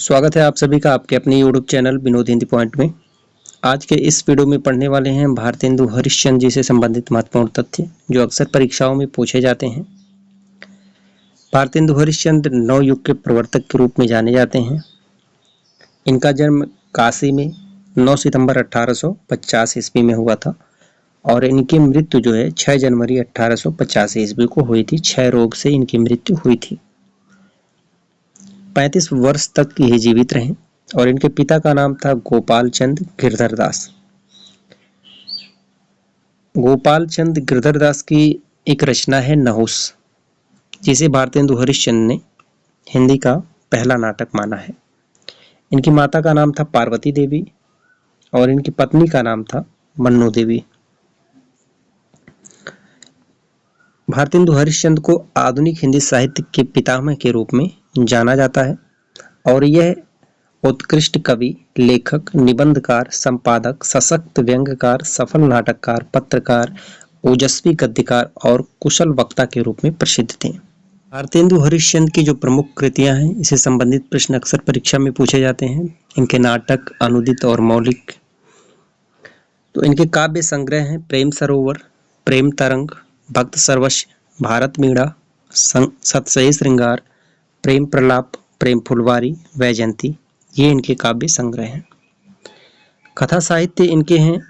स्वागत है आप सभी का आपके अपने YouTube channel Vinod Hindi point में। आज के इस वीडियो में पढ़ने वाले हैं भारतेंदु हरिश्चंद्र जी से संबंधित महत्वपूर्ण तथ्य जो अक्सर परीक्षाओं में पूछे जाते हैं। भारतेंदु हरिश्चंद्र नवयुग के प्रवर्तक के रूप में जाने जाते हैं। इनका जन्म काशी में 9 सितंबर 1850 ईस्वी में हुआ था और इनकी मृत्यु जो है 6 जनवरी 1885 ईस्वी को हुई थी। क्षय रोग से इनकी मृत्यु हुई थी। 35 वर्ष तक ये जीवित रहे और इनके पिता का नाम था गोपाल चंद गिरधर दास। गोपाल चंद गिरधर दास की एक रचना है नहुस, जिसे भारतेंदु हरिश्चंद्र ने हिंदी का पहला नाटक माना है। इनकी माता का नाम था पार्वती देवी और इनकी पत्नी का नाम था मन्नू देवी। भारतेंदु हरिश्चंद्र को आधुनिक हिंदी साहित्य के पितामह के रूप में जाना जाता है और यह उत्कृष्ट कवि, लेखक, निबंधकार, संपादक, सशक्त व्यंग्यकार, सफल नाटककार, पत्रकार, ओजस्वी गद्यकार और कुशल वक्ता के रूप में प्रसिद्ध थे। भारतेंदु हरिश्चंद्र की जो प्रमुख कृतियां हैं, इससे संबंधित प्रश्न अक्सर परीक्षा में पूछे जाते हैं। इनके नाटक अनुदित और मौलिक। तो इनके काव्य संग्रह हैं प्रेम सरोवर, प्रेम तरंग, भक्त सर्वस्व, भारत मीणा, सतसई श्रृंगार, प्रेम प्रलाप, प्रेम फुलवारी, वैजयंती। ये इनके काव्य संग्रह हैं। कथा साहित्य इनके हैं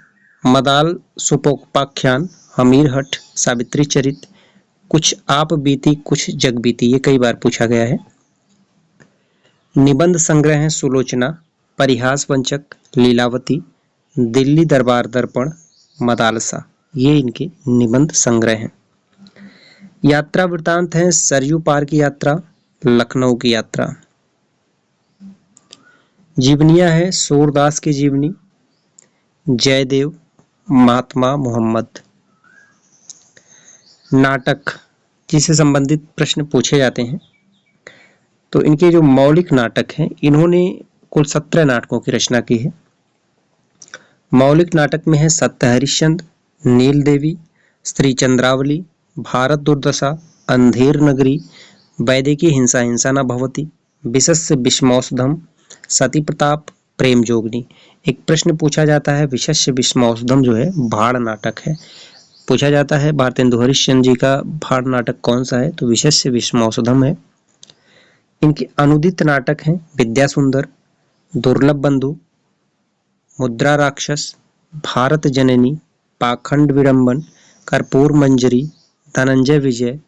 मदाल सुपोपाख्यान, हमीरहट, सावित्री चरित, कुछ आप बीती कुछ जग बीती, ये कई बार पूछा गया है। निबंध संग्रह हैं सुलोचना, परिहास वंचक, लीलावती, दिल्ली दरबार दर्पण, मदालसा। ये इनके निबंध संग्रह हैं। यात्रा वृतांत हैं सरयू पार की यात्रा, लखनऊ की यात्रा। जीवनियां है सूरदास की जीवनी, जयदेव, महात्मा मोहम्मद। नाटक जिससे संबंधित प्रश्न पूछे जाते हैं, तो इनके जो मौलिक नाटक हैं, इन्होंने कुल 17 नाटकों की रचना की है। मौलिक नाटक में है सत्य हरिश्चंद्र, नील देवी, स्त्री चंद्रावली, भारत दुर्दशा, अंधेर नगरी, वैदेकी हिंसा हिंसा न भवती, विशस्य विषमौषधम, सती प्रताप, प्रेम जोगनी। एक प्रश्न पूछा जाता है, विशस्य विषमौषधम जो है भाड़ नाटक है। पूछा जाता है भारतेंदु हरिश्चंद्र जी का भाड़ नाटक कौन सा है, तो विशस्य विषमौषधम है। इनके अनुदित नाटक हैं विद्या सुंदर, दुर्लभ बंधु, मुद्रा राक्षस, भारत जननी, पाखंड विडंबन, कर्पूर मंजरी, धनंजय विजय।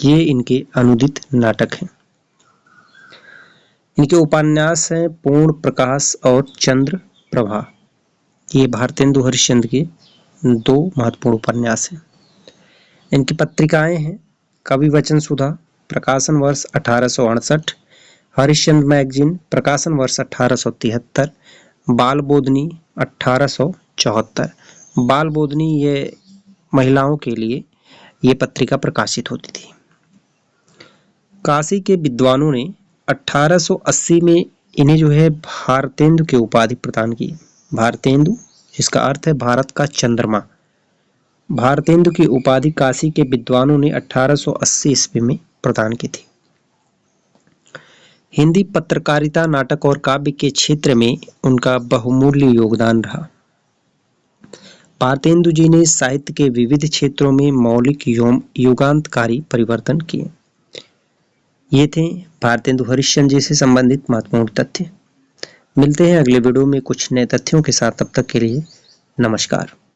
ये इनके अनुदित नाटक हैं। इनके उपन्यास हैं पूर्ण प्रकाश और चंद्र प्रभा। ये भारतेंदु हरिश्चंद्र के 2 महत्वपूर्ण उपन्यास हैं। इनकी पत्रिकाएं हैं कवि वचन सुधा, प्रकाशन वर्ष 1868, हरिश्चंद्र मैगजीन, प्रकाशन वर्ष 1873, बाल बोधनी 1874। बाल बोधनी ये महिलाओं के लिए ये पत्रिका प्रकाशित होती थी। काशी के विद्वानों ने 1880 में इन्हें जो है भारतेंदु की उपाधि प्रदान की। भारतेंदु जिसका अर्थ है भारत का चंद्रमा। भारतेंदु की उपाधि काशी के विद्वानों ने 1880 ईस्वी में प्रदान की थी। हिंदी पत्रकारिता, नाटक और काव्य के क्षेत्र में उनका बहुमूल्य योगदान रहा। भारतेंदु जी ने साहित्य के विविध क्षेत्रों में मौलिक युगांतकारी परिवर्तन किए। ये थे भारतेंदु हरिश्चंद्र जी से संबंधित महत्वपूर्ण तथ्य। मिलते हैं अगले वीडियो में कुछ नए तथ्यों के साथ। तब तक के लिए नमस्कार।